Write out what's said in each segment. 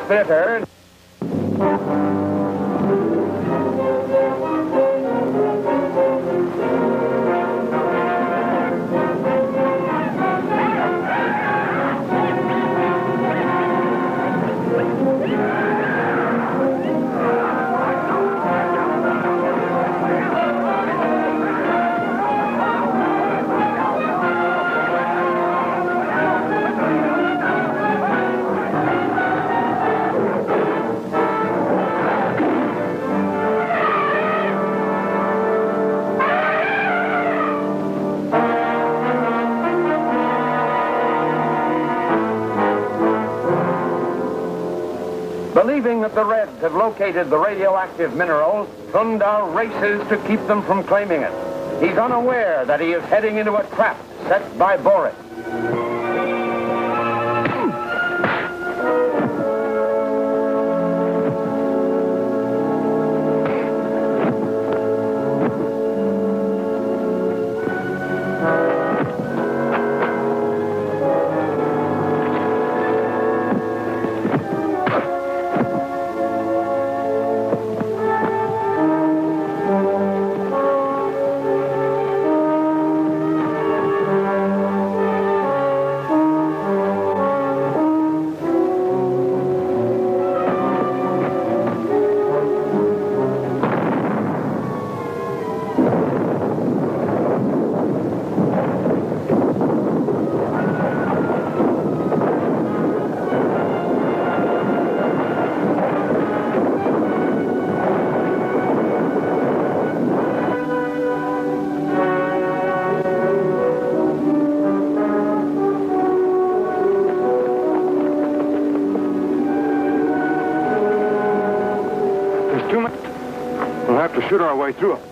bitter. Believing that the Reds have located the radioactive minerals, Thunda races to keep them from claiming it. He's unaware that he is heading into a trap set by Boris. We'll have to shoot our way through them.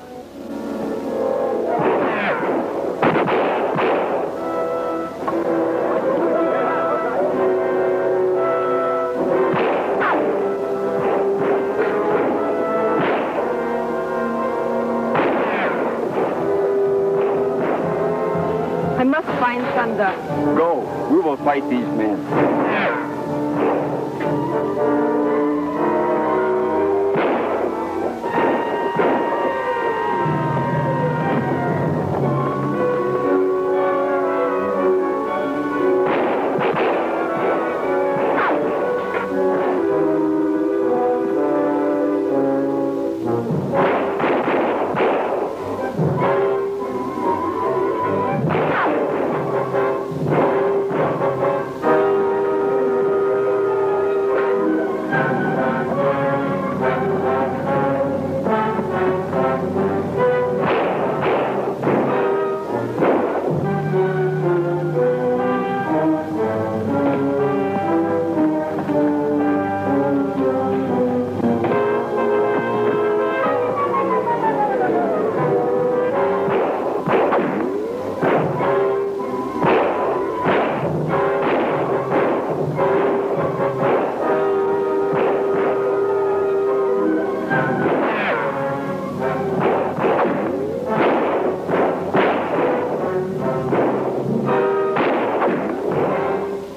I must find Thunda. Go. We will fight these men.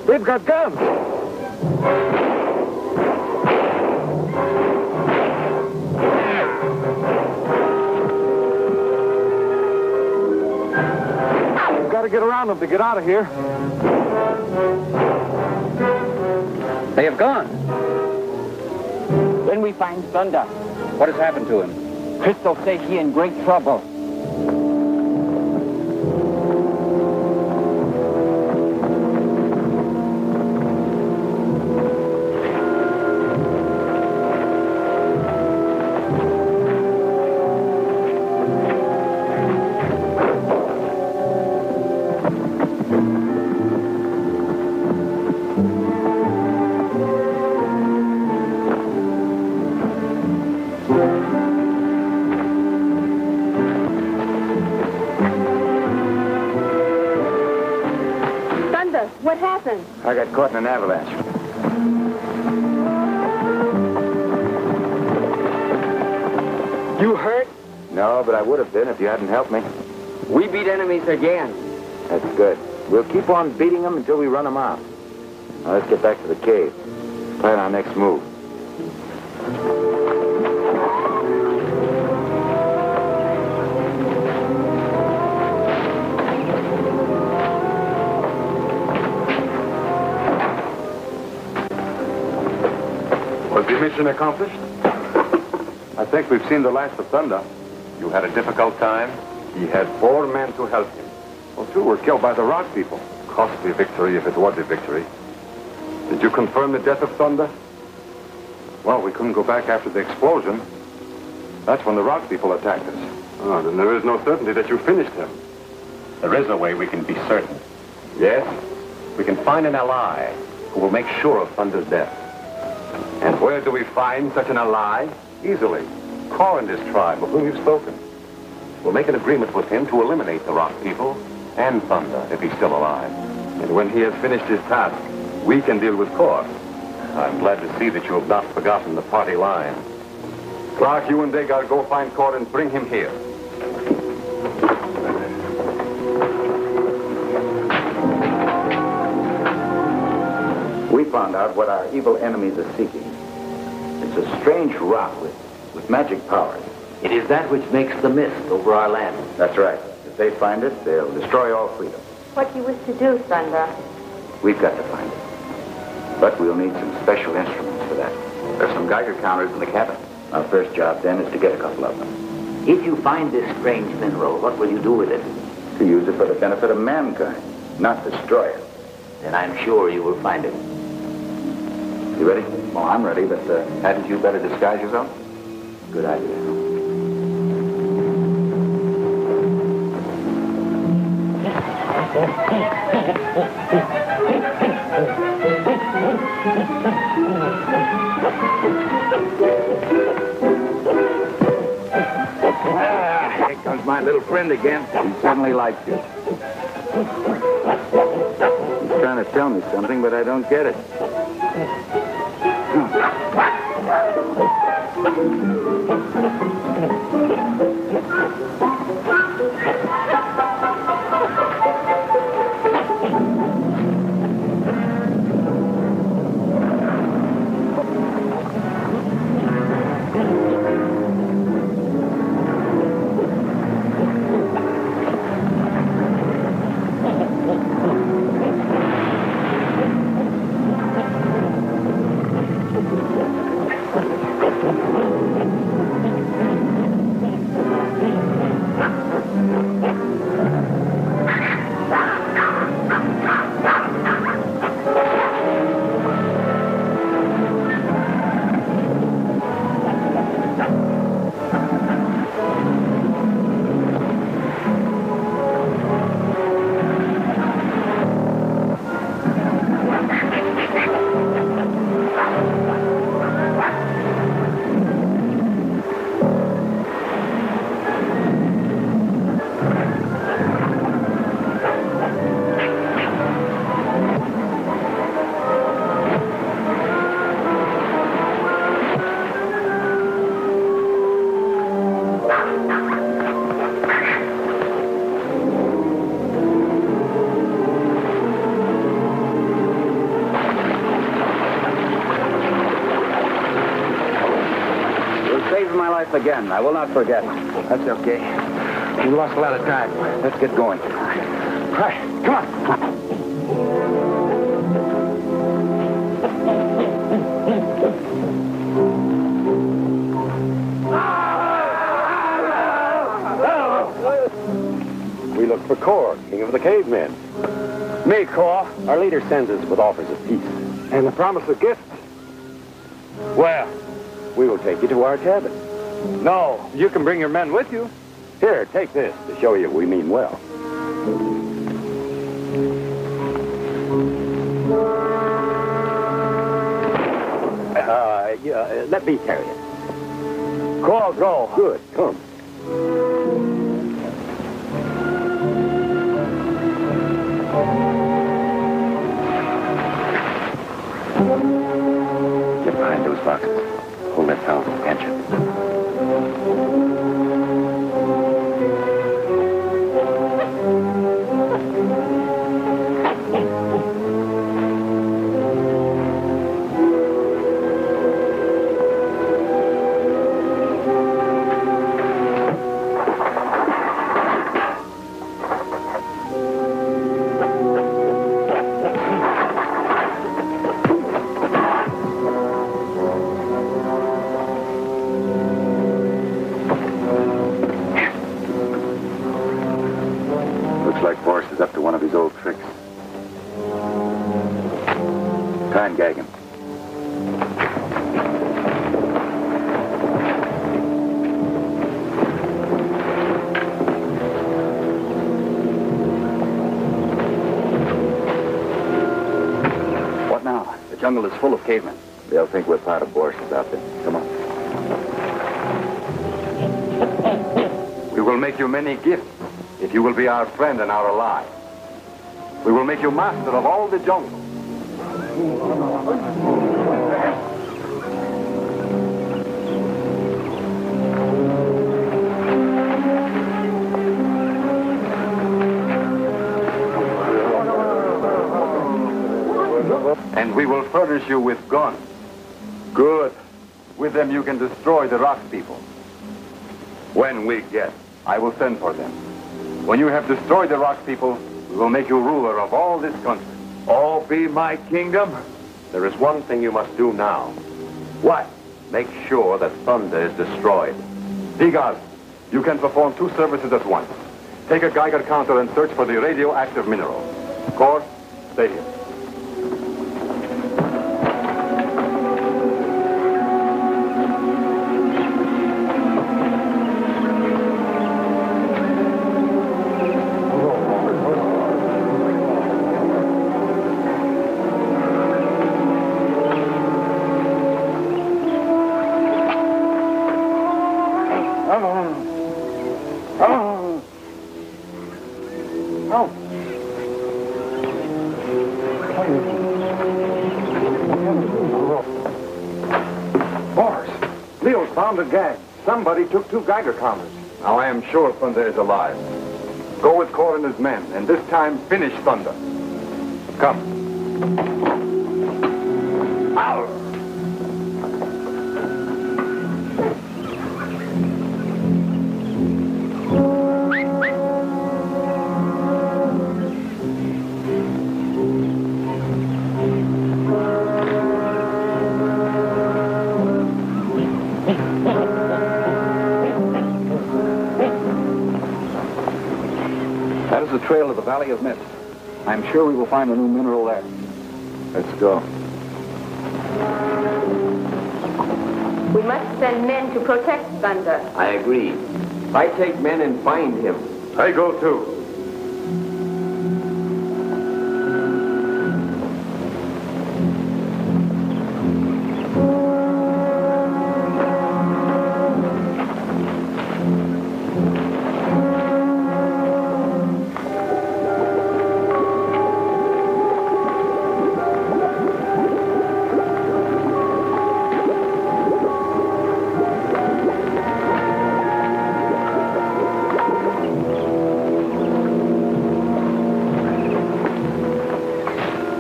They've got guns. We've got to get around them to get out of here. They have gone. When we find Thunda, What has happened to him? Crystal say he in great trouble. What happened? I got caught in an avalanche. You hurt? No, but I would have been if you hadn't helped me. We beat enemies again. That's good. We'll keep on beating them until we run them out. Now, let's get back to the cave. Plan our next move. Was the mission accomplished? I think we've seen the last of Thunda. You had a difficult time? He had 4 men to help him. Well, 2 were killed by the rock people. Costly victory if it was a victory. Did you confirm the death of Thunda? Well, we couldn't go back after the explosion. That's when the rock people attacked us. Oh, then there is no certainty that you finished him. There is a way we can be certain. Yes? We can find an ally who will make sure of Thunda's death. And where do we find such an ally? Easily. Call in this tribe of whom you've spoken. We'll make an agreement with him to eliminate the rock people and Thunda if he's still alive. And when he has finished his task, we can deal with Kor. I'm glad to see that you have not forgotten the party line. Clark, you and Degar go find Kor and bring him here. We found out what our evil enemies are seeking. It's a strange rock with magic powers. It is that which makes the mist over our land. That's right. If they find it, they'll destroy all freedom. What do you wish to do, Thunda? We've got to find it. But we'll need some special instruments for that. There's some Geiger counters in the cabin. Our first job then is to get a couple of them. If you find this strange mineral, what will you do with it? To use it for the benefit of mankind, not destroy it. Then I'm sure you will find it. You ready? Well, I'm ready, but hadn't you better disguise yourself? Good idea. Here comes my little friend again. He certainly likes you. He's trying to tell me something, but I don't get it. Again, I will not forget. That's okay. We lost a lot of time. Let's get going. All right, come on. We look for Kor, king of the cavemen. Me, Kor. Our leader sends us with offers of peace. And the promise of gifts. Well, we will take you to our cabin. No, you can bring your men with you. Here, take this to show you we mean well. Let me carry it. Call, go. Good, come. Get behind those boxes. Hold that down, can't you? jungle is full of cavemen. They'll think we're part of Force's outfit. Come on. We will make you many gifts if you will be our friend and our ally. We will make you master of all the jungle. And we will furnish you with guns. Good. With them you can destroy the rock people. When we get, I will send for them. When you have destroyed the rock people, we will make you ruler of all this country. All be my kingdom? There is one thing you must do now. What? Make sure that Thunda is destroyed. Digas, you can perform two services at once. Take a Geiger counter and search for the radioactive mineral. Kor, stay here. Gang. Somebody took two Geiger counters. Now I am sure Thunda is alive. Go with Kor and his men, and this time finish Thunda. Come. Ow! The trail of the Valley of Mist. I'm sure we will find a new mineral there. Let's go. We must send men to protect Thunda. I agree. I take men and find him. I go too.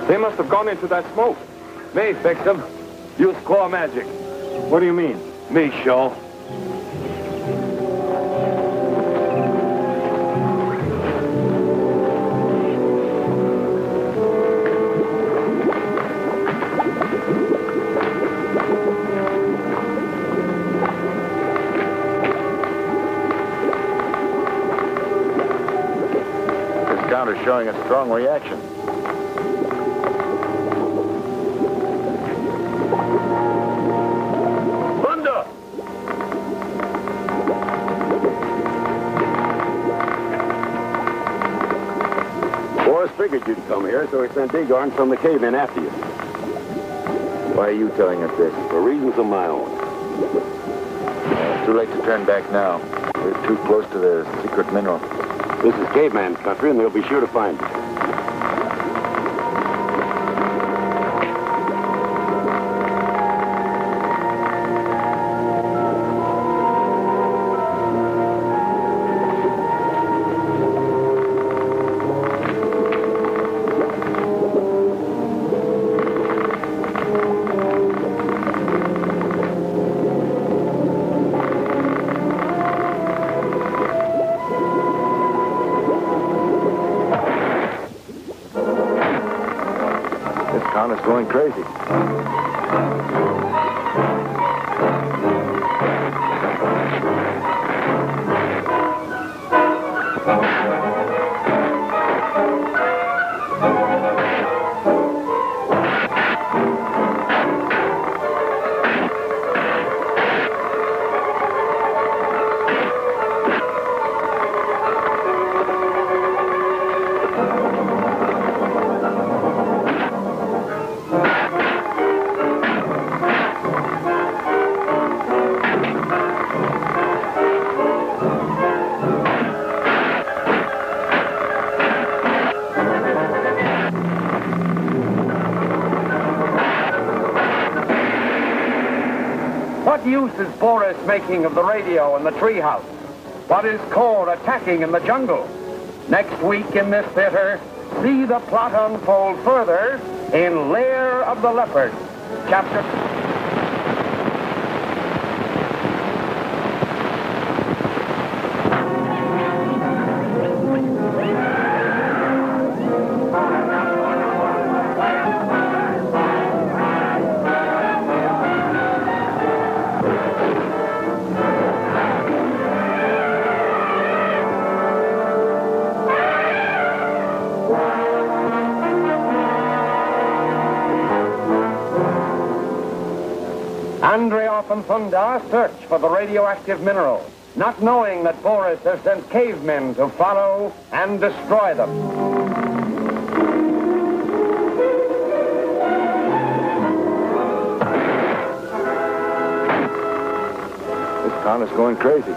They must have gone into that smoke. Me fix them. Use claw magic. What do you mean? Me show. This counter's showing a strong reaction. Figured you'd come here, so he sent Egon from the cave-in after you. Why are you telling us this? For reasons of my own. Too late to turn back now. We're too close to the secret mineral. This is caveman's country, and they'll be sure to find it. It's going crazy. What use is Boris making of the radio in the treehouse? What is Kor attacking in the jungle? Next week in this theater, see the plot unfold further in Lair of the Leopard, chapter... Andreoff and Thunda search for the radioactive mineral, not knowing that Boris has sent cavemen to follow and destroy them. This town is going crazy.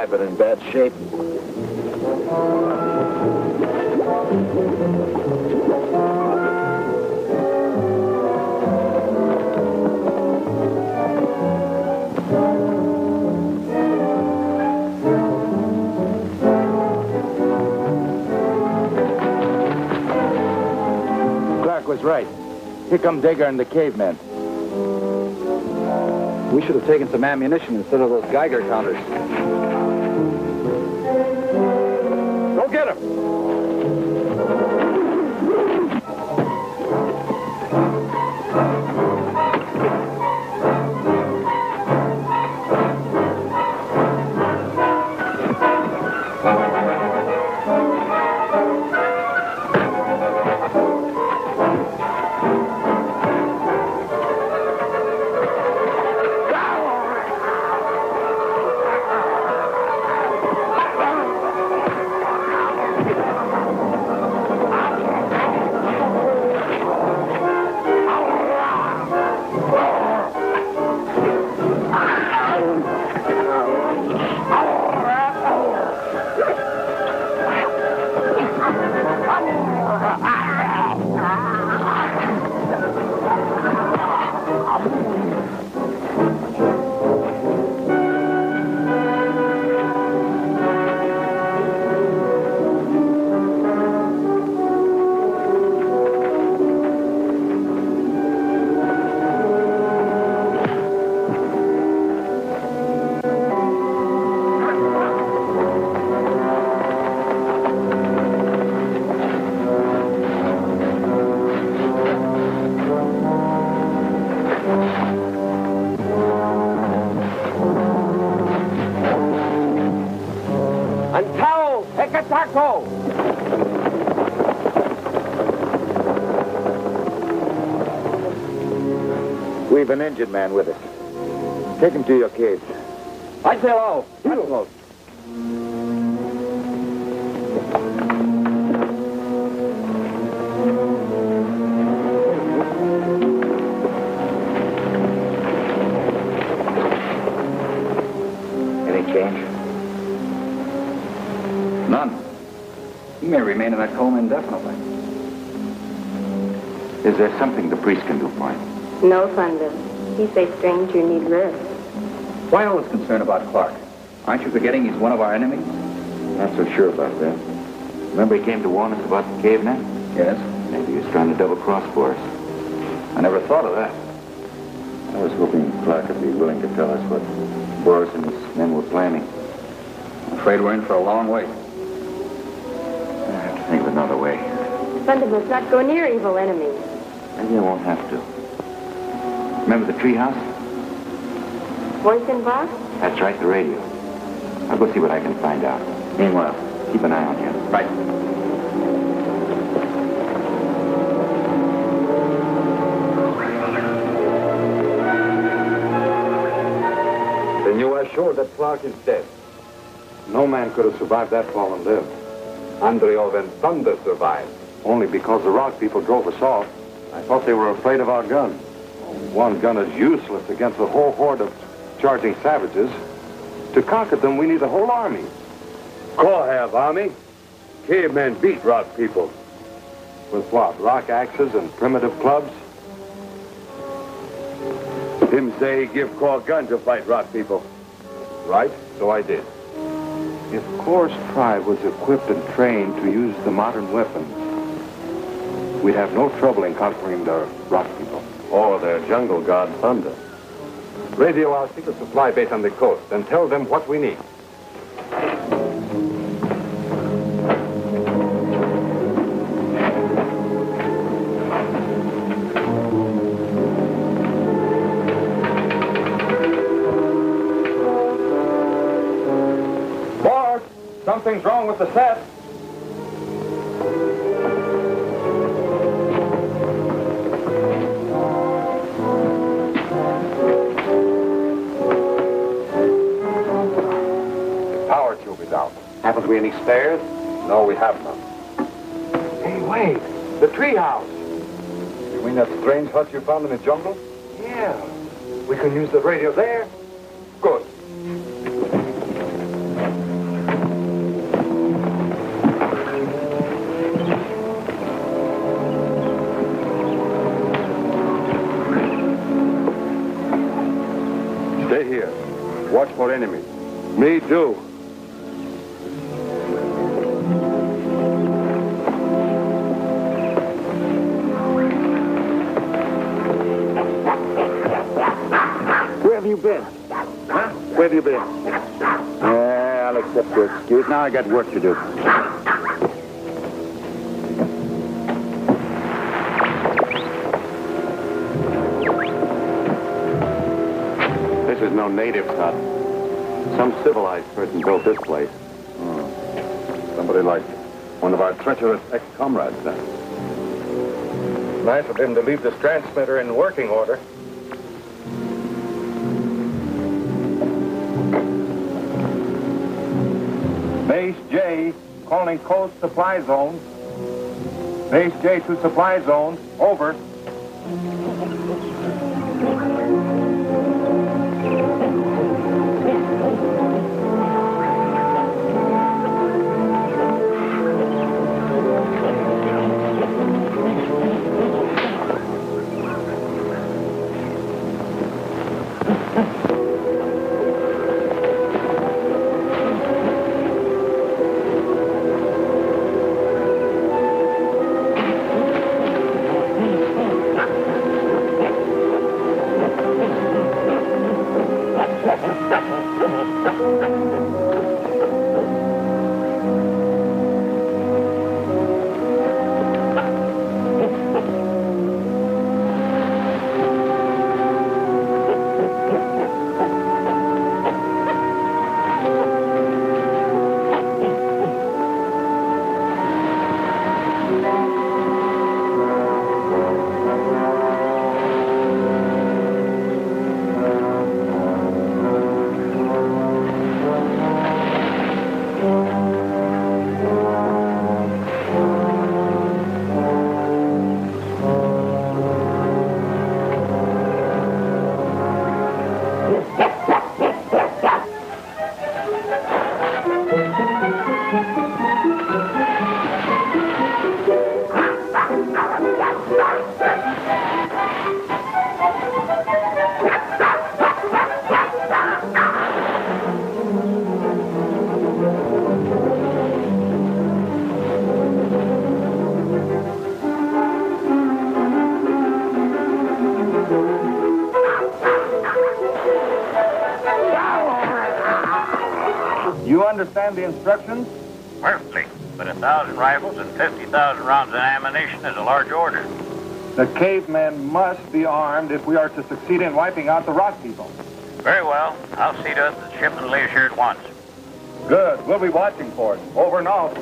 But in bad shape. Clark was right. Here come Digger and the cavemen. We should have taken some ammunition instead of those Geiger counters. Go get him! Antao, Hekatako! We've an injured man with us. Take him to your cage. I say hello. Hello. Any change? None. He may remain in that coma indefinitely. Is there something the priest can do for him? No, Thunda. He says stranger need rest. Why always concerned about Clark? Aren't you forgetting he's one of our enemies? Not so sure about that. Remember he came to warn us about the cavemen? Yes. Maybe he was trying to double-cross for us. I never thought of that. I was hoping Clark would be willing to tell us what Boris and his men were planning. I'm afraid we're in for a long wait. I have to think of another way. Thunda must not go near evil enemies. Maybe I won't have to. Remember the treehouse? Voice in box? That's right, the radio. I'll go see what I can find out. Meanwhile, keep an eye on him. Right. Then you are sure that Clark is dead? No man could have survived that fall and lived. Andreov and Thunda survived. Only because the rock people drove us off. I thought they were afraid of our guns. One gun is useless against a whole horde of charging savages. To conquer them, we need a whole army. Go have army. Cavemen beat rock people. With what? Rock axes and primitive clubs? Him say he give Core gun to fight rock people. Right, so I did. If Core's tribe was equipped and trained to use the modern weapons, we'd have no trouble in conquering the rock people. Or their jungle god Thunda. Radio our secret supply base on the coast and tell them what we need. Boss, something's wrong with the set. Happen to be any spares? No, we have none. Hey, wait. The treehouse. You mean that strange hut you found in the jungle? Yeah. We can use the radio there. Good. Stay here. Watch for enemies. Me too. Where have you been? Huh? Where have you been? Yeah, I'll accept your excuse. Now I got work to do. This is no native's hut. Some civilized person built this place. Somebody like one of our treacherous ex-comrades, then. Nice of him to leave this transmitter in working order. Base J, calling coast supply zone. Base J to supply zone. Over. You understand the instructions? Perfectly. But 1,000 rifles and 50,000 rounds of ammunition is a large order. The cavemen must be armed if we are to succeed in wiping out the rock people. Very well. I'll see to it that the shipment leaves here at once. Good. We'll be watching for it. Over and out.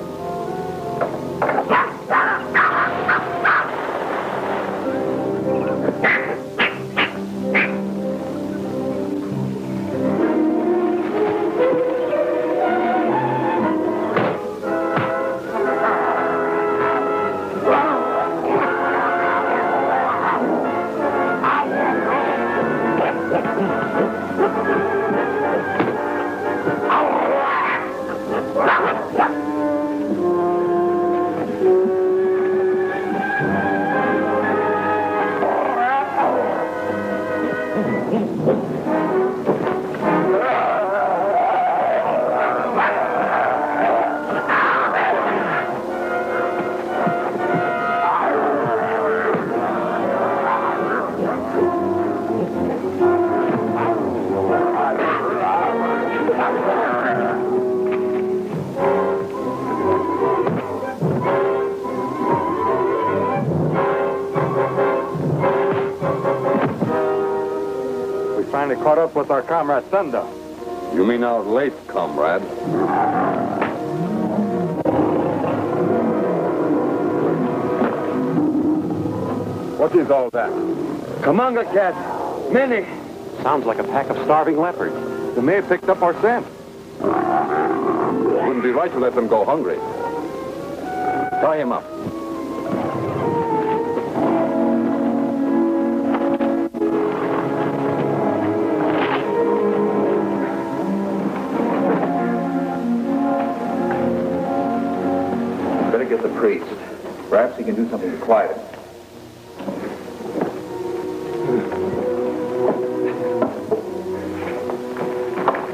Finally caught up with our comrade Thunda. You mean our late comrade? What is all that? Kamanga cats. Many. Sounds like a pack of starving leopards. They may have picked up our scent. Wouldn't be right to let them go hungry. Tie him up. Better get the priest. Perhaps he can do something to quiet him.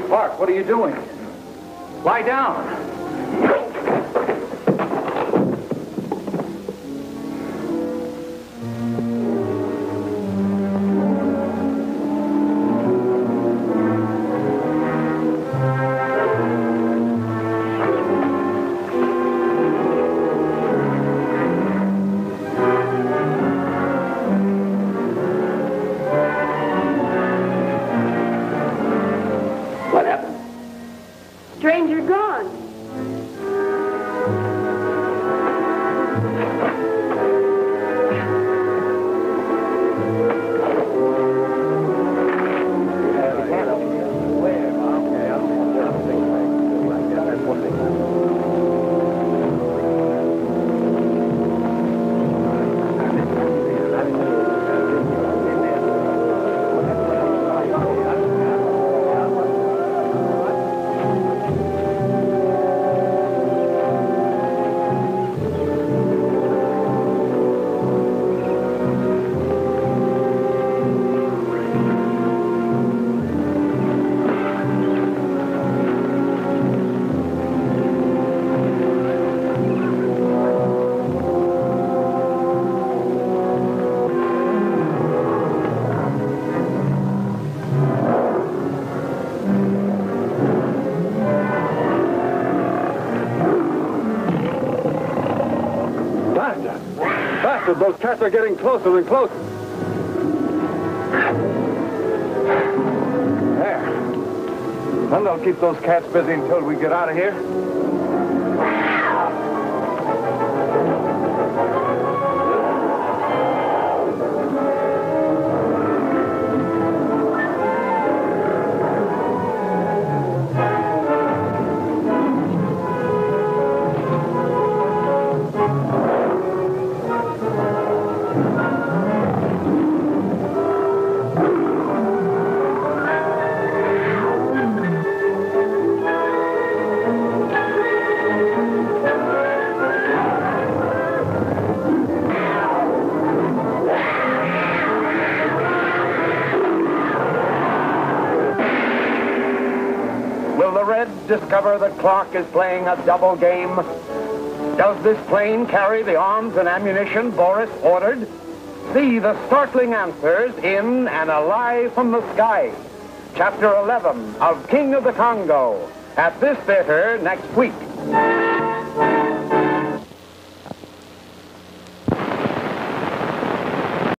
Clark, what are you doing? Lie down. What happened? Stranger gone. Those cats are getting closer and closer. There. And I'll keep those cats busy until we get out of here. discover the clock is playing a double game? Does this plane carry the arms and ammunition Boris ordered? See the startling answers in And Alive from the Sky, Chapter 11 of King of the Congo, at this theater next week.